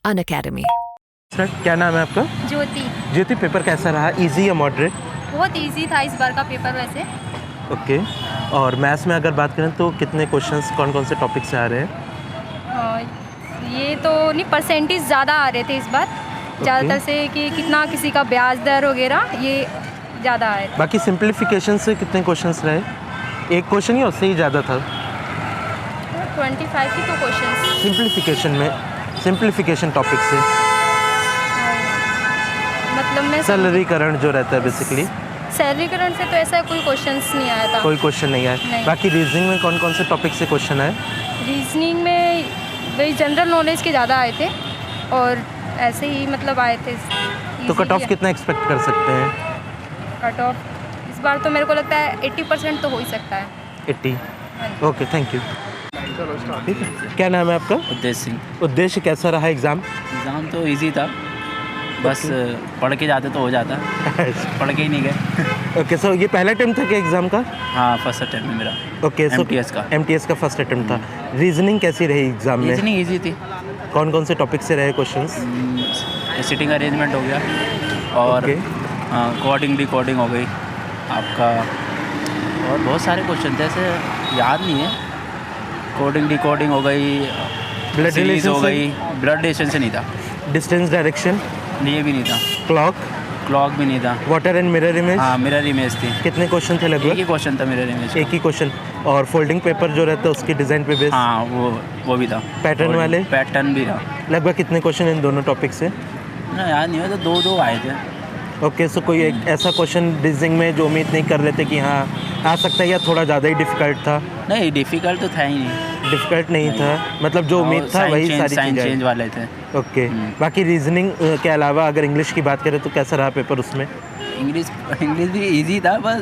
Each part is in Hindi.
Unacademy। सर क्या नाम है आपका? ज्योति। ज्योति, पेपर कैसा रहा? इजी या मॉडरेट? बहुत इजी था इस बार का पेपर वैसे। ओके। और मैथ्स में अगर बात करें तो कितने क्वेश्चंस कौन कौन से टॉपिक से आ रहे हैं? ये तो नहीं, परसेंटेज ज़्यादा आ रहे थे इस बार ज़्यादातर से, कि कितना किसी का ब्याज दर वगैरह ये ज़्यादा आए थे। बाकी सिंप्लीफिकेशन से कितने क्वेश्चंस रहे? एक क्वेश्चन ही उससे ही ज़्यादा था? 25 की तो क्वेश्चन। सिंप्लीफिकेशन में, सिंप्लीफिकेशन टॉपिक से मतलब मैं सरलीकरण जो रहता है बेसिकली, सरलीकरण से तो ऐसा कोई क्वेश्चंस नहीं आया था। कोई क्वेश्चन नहीं आया। नहीं। बाकी रीजनिंग में कौन कौन से टॉपिक से क्वेश्चन आए? रीजनिंग में वही जनरल नॉलेज के ज़्यादा आए थे और ऐसे ही मतलब आए थे। तो कट ऑफ कितना एक्सपेक्ट कर सकते हैं? कट ऑफ इस बार तो मेरे को लगता है 80% तो हो ही सकता है। 80। Okay, thank you. ठीक है, क्या नाम है आपका? उद्देश्य सिंह। उद्देश्य, कैसा रहा एग्ज़ाम? एग्ज़ाम तो इजी था, बस पढ़ के जाते तो हो जाता, पढ़ के ही नहीं गए। ओके, सो ये पहला अटेम्प्ट था क्या एग्ज़ाम का? हाँ, फर्स्ट अटेम्प्ट में मेरा। ओके, सो MTS का फर्स्ट अटेम्प्ट था। रीजनिंग कैसी रही एग्ज़ाम में? रीजनिंग इजी थी। कौन कौन से टॉपिक से रहे क्वेश्चंस? सिटिंग अरेंजमेंट हो गया और कोडिंग डिकोडिंग हो गई आपका, और बहुत सारे क्वेश्चन थे, ऐसे याद नहीं है। कोडिंग डिकोडिंग हो गई, ब्लड सीरीज हो रिलेशन से? गई। ब्लड रिलेशन से नहीं था। Distance direction? ये भी नहीं था। क्लॉक भी नहीं था। Water and mirror image? हाँ, मिरर इमेज थी। कितने क्वेश्चन थे एक लगभग? ही क्वेश्चन था मिरर इमेज। एक ही क्वेश्चन। और फोल्डिंग पेपर जो रहता है उसकी डिज़ाइन पे बेस? हाँ, वो भी था। पैटर्न वाले? पैटर्न भी था। लगभग कितने क्वेश्चन इन दोनों टॉपिक से? ना याद नहीं हो, तो दो आए थे। ओके, सो कोई एक ऐसा क्वेश्चन रीजनिंग में जो उम्मीद नहीं कर रहे थे कि हाँ आ सकता है, या थोड़ा ज़्यादा ही डिफ़िकल्ट था? नहीं, डिफ़िकल्ट तो था ही नहीं। डिफ़िकल्ट नहीं था, मतलब जो उम्मीद था वही सारी साइन चेंज चीज़ें। वाले थे। ओके। बाकी रीजनिंग के अलावा अगर इंग्लिश की बात करें तो कैसा रहा पेपर उसमें? इंग्लिश भी इजी था, बस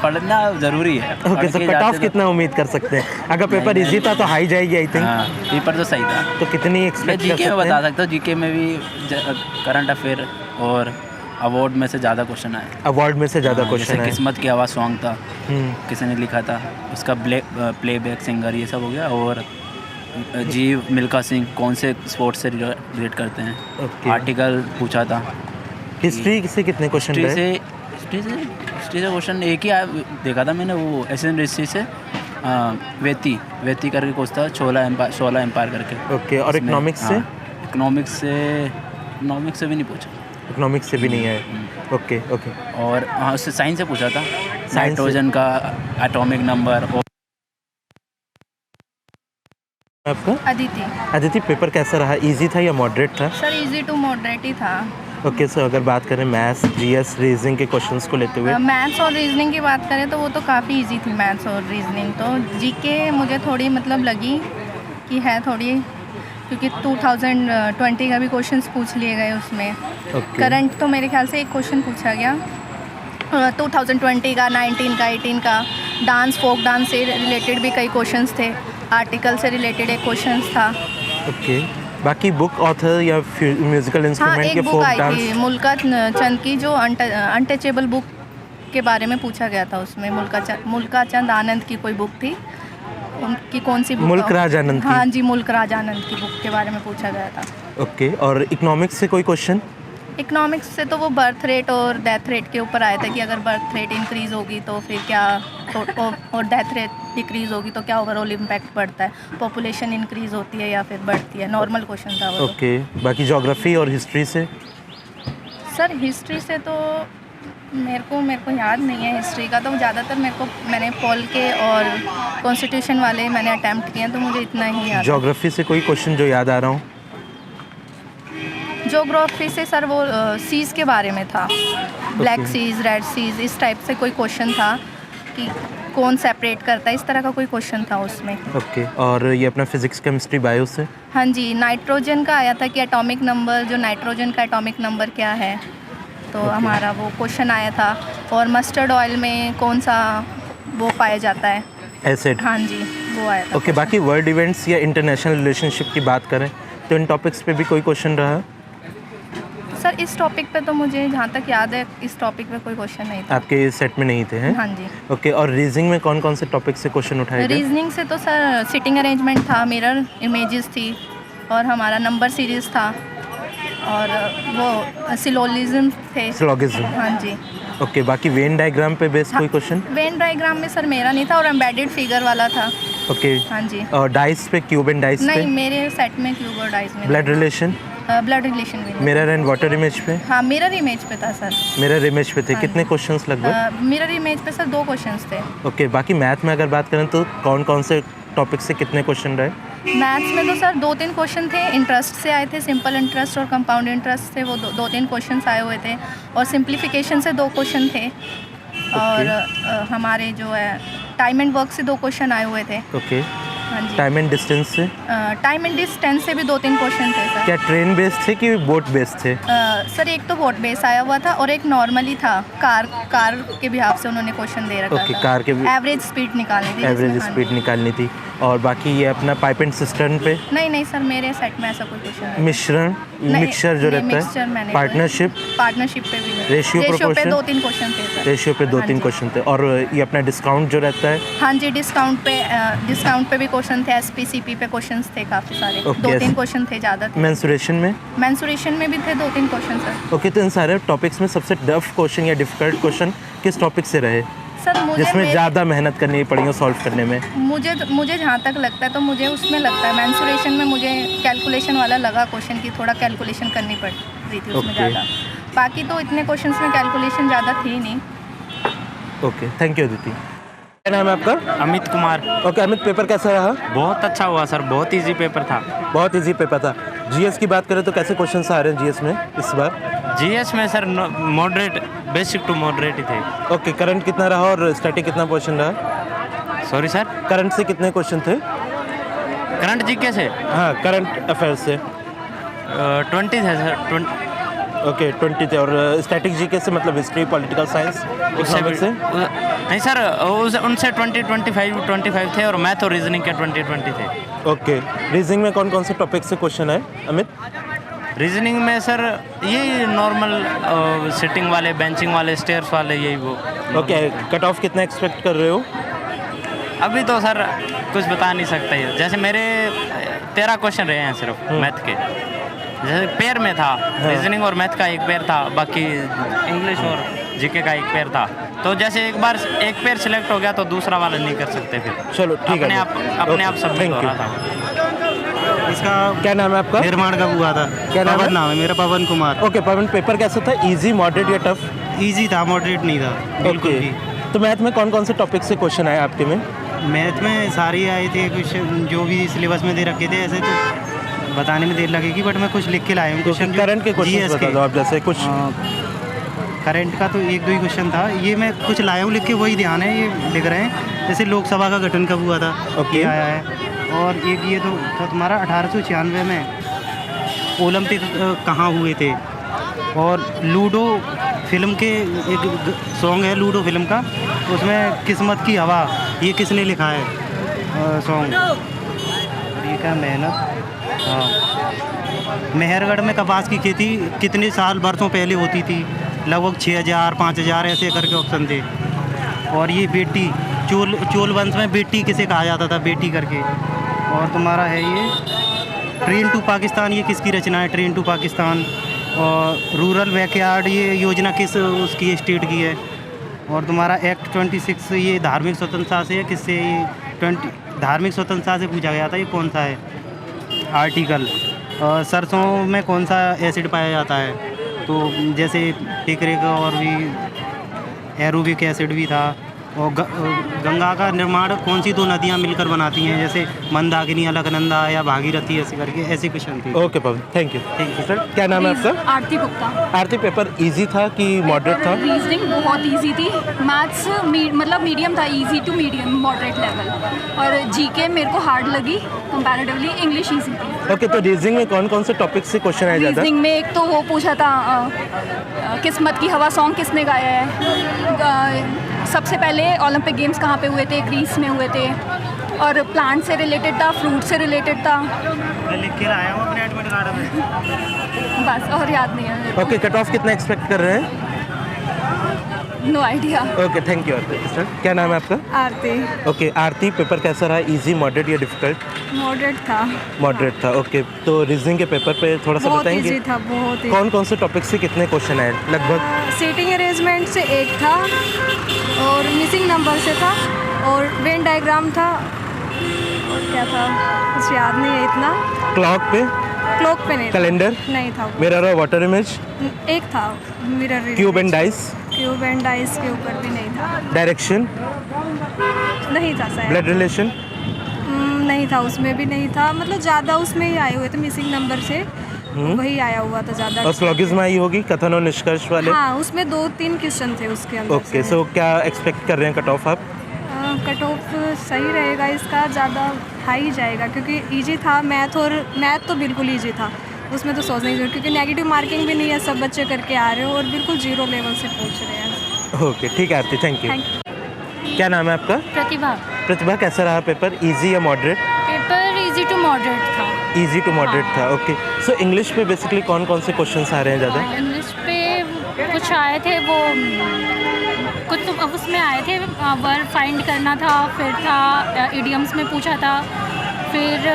पढ़ना ज़रूरी है। ओके, सो कट ऑफ कितना उम्मीद कर सकते हैं? अगर पेपर इजी था तो हाई जाएगी आई थिंक। हाँ, पेपर तो सही था। तो कितनी एक्सपेक्ट कर जीके में सकते बता हैं? सकता हूँ, जीके में भी करंट अफेयर और अवार्ड में से ज़्यादा क्वेश्चन आए। अवार्ड में से ज़्यादा हाँ, क्वेश्चन जैसे है? किस्मत की आवाज़ सॉन्ग था, हम्म, किसी ने लिखा था, उसका प्लेबैक सिंगर ये सब हो गया। और जीव मिल्खा सिंह कौन से स्पोर्ट्स से रिलेट करते हैं, ओके। आर्टिकल पूछा था। हिस्ट्री से कितने क्वेश्चन रहे? हिस्ट्री से क्वेश्चन एक ही देखा था मैंने, वो एशियन हिस्ट्री से वेती करके कुछ था, 16 एम्पायर करके। ओके, और इकोनॉमिक्स से? इकोनॉमिक्स से भी नहीं पूछा। इकोनॉमिक्स से भी नहीं है? Okay okay. और हाँ, उससे साइंस से पूछा था, से? नाइट्रोजन का एटॉमिक नंबर। और आपका? अदिति। अदिति, पेपर कैसा रहा? इजी था या मॉडरेट था? सर इजी टू मॉडरेट ही था। ओके, सो अगर बात करें मैथ्स, जीएस, रीजनिंग के क्वेश्चंस को लेते हुए? मैथ्स और रीजनिंग की बात करें तो वो तो काफ़ी इजी थी, मैथ्स और रीजनिंग। तो जीके मुझे थोड़ी मतलब लगी कि है थोड़ी, क्योंकि 2020 का भी क्वेश्चंस पूछ लिए गए उसमें। ओके। करंट तो मेरे ख्याल से एक क्वेश्चन पूछा गया 2020 का, 19 का, 18 का। डांस, फोक डांस से रिलेटेड भी कई क्वेश्चंस थे। आर्टिकल से रिलेटेड एक क्वेश्चन था। ओके। बाकी बुक ऑथर या म्यूजिकल हाँ, इंस्ट्रूमेंट एक के बुक फोक आई डांस? थी मुल्का चंद की, जो अनटचेबल बुक के बारे में पूछा गया था उसमें। मुल्का चंद आनंद की कोई बुक थी, उनकी कौन सी बुक? मुल्क राज आनंद की? हाँ जी, मुल्क राज आनंद की बुक के बारे में पूछा गया था। ओके, और इकोनॉमिक्स से कोई क्वेश्चन? इकोनॉमिक्स से तो वो बर्थ रेट और डेथ रेट के ऊपर आया था कि अगर बर्थ रेट इंक्रीज़ होगी तो फिर क्या, और डेथ रेट डिक्रीज़ होगी तो क्या ओवरऑल इम्पैक्ट पड़ता है, पॉपुलेशन इंक्रीज़ होती है या फिर बढ़ती है। नॉर्मल क्वेश्चन था वो। ओके। बाकी ज्योग्राफी और हिस्ट्री से? सर हिस्ट्री से तो मेरे को याद नहीं है। हिस्ट्री का तो ज़्यादातर मैंने पॉल के और कॉन्स्टिट्यूशन वाले मैंने अटैम्प्ट किए हैं, तो मुझे इतना ही याद है। ज्योग्राफी से कोई क्वेश्चन जो याद आ रहा हूँ? ज्योग्राफी से सर वो सीज़ के बारे में था, ब्लैक सीज़, रेड सीज़, इस टाइप से कोई क्वेश्चन था कि कौन सेपरेट करता है, इस तरह का कोई क्वेश्चन था उसमें। ओके। और ये अपना फिजिक्स, केमिस्ट्री, बायो से? हाँ जी, नाइट्रोजन का आया था कि एटॉमिक नंबर, जो नाइट्रोजन का एटॉमिक नंबर क्या है, तो हमारा वो क्वेश्चन आया था। और मस्टर्ड ऑयल में कौन सा वो पाया जाता है, एसिड? हाँ जी, वो आया था। ओके। बाकी वर्ल्ड इवेंट्स या इंटरनेशनल रिलेशनशिप की बात करें तो इन टॉपिक्स पे भी कोई क्वेश्चन रहा? सर इस टॉपिक पे तो मुझे जहाँ तक याद है, इस टॉपिक पे कोई क्वेश्चन नहीं था। आपके सेट में नहीं थे हैं? हाँ जी। ओके। और रीजनिंग में कौन कौन से टॉपिक से क्वेश्चन उठाए गए? रीजनिंग से तो सर सिटिंग अरेंजमेंट था, मिरर इमेजेस थी, और हमारा नंबर सीरीज़ था। और वो सिलोलिज्म थे। सिलोगिज्म। हाँ जी। ओके, बाकी वेन डायग्राम पे बेस्ड कोई क्वेश्चन? वेन डायग्राम में सर मेरा नहीं था और एम्बेडेड फिगर वाला था। ओके। हाँ जी। और डाइस पे, क्यूब एंड डाइस पे? नहीं, मेरे सेट में क्यूब और डाइस में। Blood relation? ब्लड रिलेशन भी नहीं। मिरर एंड वाटर इमेज पे? हाँ, मिरर इमेज पे था सर। मिरर इमेज पे थे। हाँ कितने जी। क्वेश्चंस लगभग? मिरर इमेज पे सर 2 क्वेश्चंस थे। ओके, बाकी मैथ में अगर बात करें तो कौन कौन से टॉपिक से कितने क्वेश्चन रहे? मैथ्स में तो सर 2-3 क्वेश्चन थे, इंटरेस्ट से आए थे, सिंपल इंटरेस्ट और कंपाउंड इंटरेस्ट से वो 2-3 क्वेश्चंस आए हुए थे, और सिंप्लीफिकेशन से 2 क्वेश्चन थे, और हमारे जो है टाइम एंड वर्क से 2 क्वेश्चन आए हुए थे। ओके। हाँ जी। टाइम एंड डिस्टेंस से? टाइम एंड डिस्टेंस से भी 2-3 क्वेश्चन थे सर। क्या ट्रेन बेस्ड थे कि बोट बेस्ड थे? सर एक तो बोट बेस आया हुआ था और एक नॉर्मली था, कार के बिहाफ से उन्होंने क्वेश्चन दे रखा ओके, था। कार के एवरेज स्पीड निकालनी थी। एवरेज जिसमें, हाँ स्पीड निकालनी थी। और बाकी ये अपना पाइप एंड सिस्टर्न पे? नहीं सर, मेरे सेट में ऐसा कोई क्वेश्चन नहीं। मिश्रण, मिक्सचर जो रहता है, पार्टनरशिप पे भी नहीं। रेशियो पे प्रोपोर्शन? 2-3 क्वेश्चन थे सर। रेशियो पे 2-3 हाँ जी। क्वेश्चन थे। और ये अपना डिस्काउंट जो रहता है? हाँ जी, डिस्काउंट पे भी क्वेश्चन थे, SPCP पे क्वेश्चंस थे काफ़ी सारे। Okay, 2-3 क्वेश्चन थे, ज़्यादा थे। मेंसुरेशन में? मेंसुरेशन में भी थे 2-3 क्वेश्चन सर। ओके, तो इन सारे टॉपिक्स में सबसे टफ क्वेश्चन या डिफिकल्ट क्वेश्चन किस टॉपिक से रहे, सर जिसमें ज़्यादा मेहनत करनी पड़ी हो सॉल्व करने में? मुझे जहाँ तक लगता है तो मुझे उसमें लगता है मेंसुरेशन में मुझे कैलकुलेशन वाला लगा क्वेश्चन की, थोड़ा कैलकुलेशन करनी पड़ रही थी उसमें Okay. ज़्यादा। बाकी तो इतने क्वेश्चंस में कैलकुलेशन ज़्यादा थी नहीं। Okay, thank you Aditi. क्या नाम है आपका? अमित कुमार। ओके अमित, पेपर कैसा रहा? बहुत अच्छा हुआ सर, बहुत इजी पेपर था। बहुत इजी पेपर था। जीएस की बात करें तो कैसे क्वेश्चन आ रहे हैं जीएस में इस बार? जीएस में sir moderate, basic to moderate ही थे। ओके, करंट कितना रहा और स्टैटिक कितना क्वेश्चन रहा? सॉरी सर, करंट से कितने क्वेश्चन थे? करंट जीके से हाँ, करंट अफेयर्स से 20 थे सर। ओके, 20 थे। और स्टैटिक जीके से मतलब हिस्ट्री, पॉलिटिकल साइंस, उससे इकोनॉमिक्स से? नहीं सर, उनसे 25 थे, और मैथ और रीजनिंग के 20 थे। ओके, रीजनिंग में कौन कौन से टॉपिक से क्वेश्चन है अमित? रीजनिंग में सर यही नॉर्मल सिटिंग वाले, बेंचिंग वाले, स्टेयर्स वाले, यही वो। ओके, कट ऑफ कितना एक्सपेक्ट कर रहे हो? अभी तो सर कुछ बता नहीं सकता ये, जैसे मेरे 13 क्वेश्चन रहे हैं सिर्फ मैथ के, जैसे पेयर में था। रीजनिंग और मैथ का एक पेयर था, बाकी इंग्लिश और जीके का एक पेयर था। तो जैसे एक बार एक पेयर सिलेक्ट हो गया तो दूसरा वाला नहीं कर सकते फिर। चलो ठीक है, अपने आप सबमिट हो रहा था। इसका क्या नाम है आपका? निर्माण कब हुआ था? क्या नाम है? पवन नाम है मेरा, पवन कुमार। ओके पवन, पेपर कैसा था? इजी, मॉडरेट या टफ? इजी था, मॉडरेट नहीं था बिल्कुल ओके, भी। तो मैथ में कौन कौन से टॉपिक से क्वेश्चन आए आपके में? मैथ में सारी आए थे, कुछ जो भी सिलेबस में दे रखे थे, ऐसे तो बताने में देर लगेगी, बट मैं कुछ लिख के लाया हूँ क्वेश्चन। करंट के क्वेश्चन बता दो आप, जैसे कुछ करंट का तो 1-2 ही क्वेश्चन था, ये मैं कुछ लाया हूँ लिख के, वही ध्यान है, ये लिख रहे हैं। जैसे लोकसभा का गठन कब हुआ था, ओके। ये आया है। और एक ये तो था तुम्हारा 1896 में ओलंपिक कहाँ हुए थे। और लूडो फिल्म के एक सॉन्ग है, लूडो फिल्म का, उसमें किस्मत की हवा, ये किसने लिखा है सॉन्ग? ये क्या मेहनत। हाँ, मेहरगढ़ में कपास की खेती कितने साल बरसों पहले होती थी? लगभग 6000, 5000 ऐसे करके ऑप्शन थे। और ये बेटी, चोल वंश में बेटी किसे कहा जाता था, बेटी करके। और तुम्हारा है ये ट्रेन टू पाकिस्तान, ये किसकी रचना है, ट्रेन टू पाकिस्तान। और रूरल बैकयार्ड, ये योजना किस उसकी स्टेट की है। और तुम्हारा एक्ट 26, ये धार्मिक स्वतंत्रता से है, किससे? ये 20 धार्मिक स्वतंत्रता से पूछा गया था, ये कौन सा है आर्टिकल। सरसों में कौन सा एसिड पाया जाता है? तो जैसे टिकरे का, और भी एरोबिक एसिड भी था। और गंगा का निर्माण कौन सी 2 नदियाँ मिलकर बनाती हैं, जैसे मंदाकिनी, अलकनंदा या भागीरथी, ऐसे करके ऐसे क्वेश्चन थे। Okay Pawan, thank you. Sir क्या नाम है आपका? आरती गुप्ता। आरती, पेपर इजी था कि मॉडरेट था? रीजनिंग बहुत इजी थी, मैथ्स मतलब मीडियम था, easy to medium moderate level. और जीके मेरे को हार्ड लगी कंपैरेटिवली, इंग्लिश इजी थी। ओके, तो रीजनिंग में कौन कौन से टॉपिक से क्वेश्चन आए ज़्यादा? रीजनिंग में एक तो वो पूछा था किस्मत की हवा सॉन्ग किसने गाया है। सबसे पहले ओलंपिक गेम्स कहाँ पे हुए थे, ग्रीस में हुए थे। और प्लांट से रिलेटेड था, फ्रूट से रिलेटेड था। मैं लिख के लाया हूँ अपने एडमिट कार्ड में। बस और याद नहीं है। ओके, कट ऑफ कितना एक्सपेक्ट कर रहे हैं? No idea. Okay thank you Aarti. क्या नाम है आपका? आरती। ओके आरती, पेपर कैसा रहा? इजी, मॉडरेट या डिफिकल्ट? मॉडरेट था। मॉडरेट था। ओके, तो रीजनिंग के पेपर पे थोड़ा सा बहुत बताएंगे? इजी था, बहुत ही। कौन कौन से टॉपिक से कितने क्वेश्चन आए लगभग? सीटिंग अरेंजमेंट से एक था और मिसिंग नंबर से था और वेन डायग्राम था और क्या था कुछ याद नहीं है इतना। क्लॉक पे? क्लॉक पे नहीं था। कैलेंडर? नहीं था वो। मिरर और वाटर इमेज? एक था mirror. Cube and dice? Cube and dice के ऊपर भी नहीं था। डायरेक्शन? नहीं था शायद। Blood relation? नहीं था, उसमें भी नहीं था। मतलब ज़्यादा उसमें ही आए हुए थे मिसिंग नंबर से, वही आया हुआ था ज़्यादा। और स्लॉगिज्म आई होगी, कथन और निष्कर्ष वाले? हाँ, उसमें 2-3 क्वेश्चन थे उसके अंदर। ओके, सो क्या एक्सपेक्ट कर रहे हैं कट ऑफ आप? कट ऑफ सही रहेगा इसका, ज़्यादा हाई जाएगा क्योंकि इजी था। मैथ तो बिल्कुल इजी था, उसमें तो सोचने की जरूरत, क्योंकि नेगेटिव मार्किंग भी नहीं है, सब बच्चे करके आ रहे हो और बिल्कुल 0 लेवल से पूछ रहे हैं। ओके ठीक है Aarti, thank you. Thank you. क्या नाम है आपका? प्रतिभा। प्रतिभा, कैसा रहा पेपर? इजी या moderate? Paper easy to moderate था। इजी टू मॉडरेट था। ओके, सो इंग्लिश पे बेसिकली कौन कौन से क्वेश्चंस आ रहे हैं ज़्यादा? इंग्लिश पे कुछ आए थे, वो कुछ तो अब उसमें आए थे, वर्ड फाइंड करना था, फिर था इडियम्स में पूछा था, फिर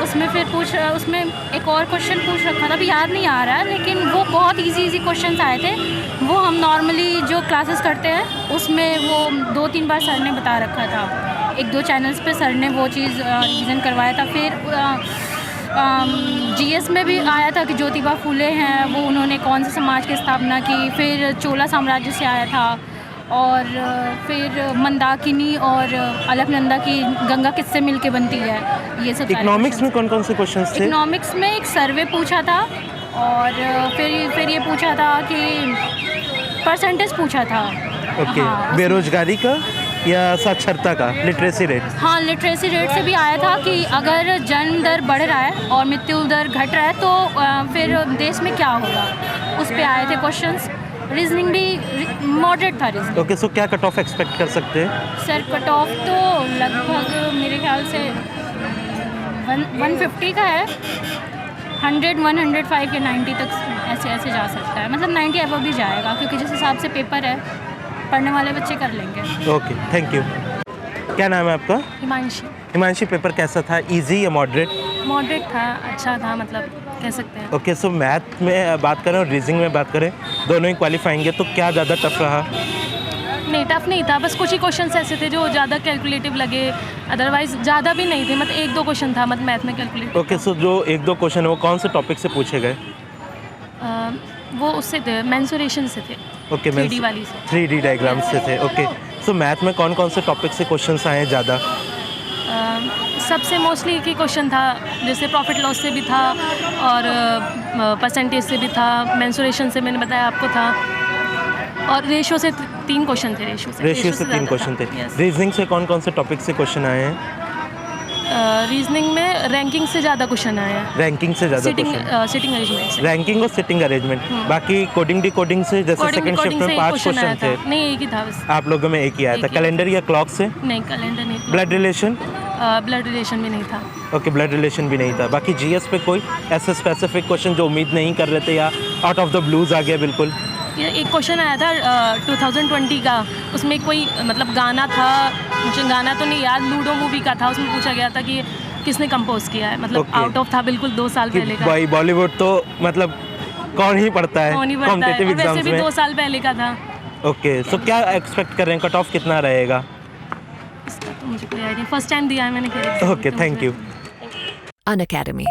उसमें एक और क्वेश्चन पूछ रखा था, अभी याद नहीं आ रहा है, लेकिन वो बहुत इजी क्वेश्चंस आए थे। वो हम नॉर्मली जो क्लासेस करते हैं उसमें वो 2-3 बार सर ने बता रखा था, 1-2 चैनल्स पे सर ने वो चीज़ रिवीजन करवाया था। फिर जीएस में भी आया था कि ज्योतिबा फूले हैं, वो उन्होंने कौन से समाज की स्थापना की। फिर चोला साम्राज्य से आया था, और फिर मंदाकिनी और अलकनंदा की गंगा किससे मिलके बनती है, ये सब। इकोनॉमिक्स में कौन कौन से क्वेश्चंस थे? इकोनॉमिक्स में एक सर्वे पूछा था, और फिर ये पूछा था कि परसेंटेज पूछा था। ओके, हाँ, बेरोजगारी का या साक्षरता का, लिटरेसी रेट? हाँ, लिटरेसी रेट से भी आया था कि अगर जन्म दर बढ़ रहा है और मृत्यु दर घट रहा है तो फिर देश में क्या होगा, उस पे आए थे क्वेश्चंस। रीजनिंग भी मॉडरेट था रीजनिंग। ओके, सो क्या कट ऑफ एक्सपेक्ट कर सकते हैं? सर कट ऑफ तो लगभग मेरे ख्याल से 150 का है, 100, 105 या 90 तक ऐसे जा सकता है। मतलब 90 अबव भी जाएगा, क्योंकि जिस हिसाब से पेपर है पढ़ने वाले बच्चे कर लेंगे। Okay thank you. क्या नाम है आपका? हिमांशी। हिमांशी, पेपर कैसा था? इजी या मॉडरेट? मॉडरेट था, अच्छा था, मतलब कह सकते हैं। ओके, सो मैथ में बात करें और रीजनिंग में बात करें, दोनों ही क्वालिफाइंग, तो क्या ज़्यादा टफ रहा? नहीं, टफ नहीं था, बस कुछ ही क्वेश्चंस ऐसे थे जो ज़्यादा कैलकुलेटिव लगे, अदरवाइज ज़्यादा भी नहीं थे। मतलब 1-2 क्वेश्चन था मतलब मैथ में कैलकुलेट। ओके, सो जो 1-2 क्वेश्चन है वो कौन से टॉपिक से पूछे गए? वो उससे थे, मेंसुरेशन से थे। ओके, 3D वाली से। 3D डायग्राम से थे। ओके, सो मैथ में कौन कौन से टॉपिक से क्वेश्चंस आए हैं ज़्यादा? सबसे मोस्टली एक ही क्वेश्चन था, जैसे प्रॉफिट लॉस से भी था और परसेंटेज से भी था, मेंसुरेशन से मैंने बताया आपको था, और रेशो से 3 क्वेश्चन थे। रेशियो से 3 क्वेश्चन थे। रीजनिंग से कौन कौन से टॉपिक से क्वेश्चन आए हैं? रीजनिंग में रैंकिंग से ज़्यादा क्वेश्चन आए हैं। रैंकिंग से ज़्यादा क्वेश्चन? सिटिंग अरेंजमेंट से। रैंकिंग और सिटिंग अरेंजमेंट। बाकी कोडिंग डिकोडिंग से, जैसे सेकंड शिफ्ट में 5 क्वेश्चन थे। नहीं, एक ही था बस। आप लोगों में एक ही आया था। कैलेंडर या क्लॉक से? नहीं, कैलेंडर नहीं था। Blood relation? ब्लड रिलेशन भी नहीं था। ओके, ब्लड रिलेशन भी नहीं था। बाकी जीएस पे कोई ऐसे स्पेसिफिक क्वेश्चन जो उम्मीद नहीं कर रहे थे या आउट ऑफ द ब्लूज आ गया बिल्कुल? एक क्वेश्चन आया था 2020 का, उसमें कोई मतलब गाना था, मुझे गाना तो नहीं याद, लूडो मूवी का था, उसमें पूछा गया था कि किसने कंपोज किया है। मतलब आउट ऑफ था बिल्कुल 2 साल पहले का। भाई बॉलीवुड तो मतलब कौन ही पढ़ता है कॉम्पिटिटिव एग्जाम्स में। वैसे भी 2 साल पहले का था। ओके, सो क्या एक्सपेक्ट कर रहे हैं, कट ऑफ कितना रहेगा? इसका तो मुझे कोई आइडिया, फर्स्ट टाइम दिया है मैंने। Okay, thank you. Unacademy.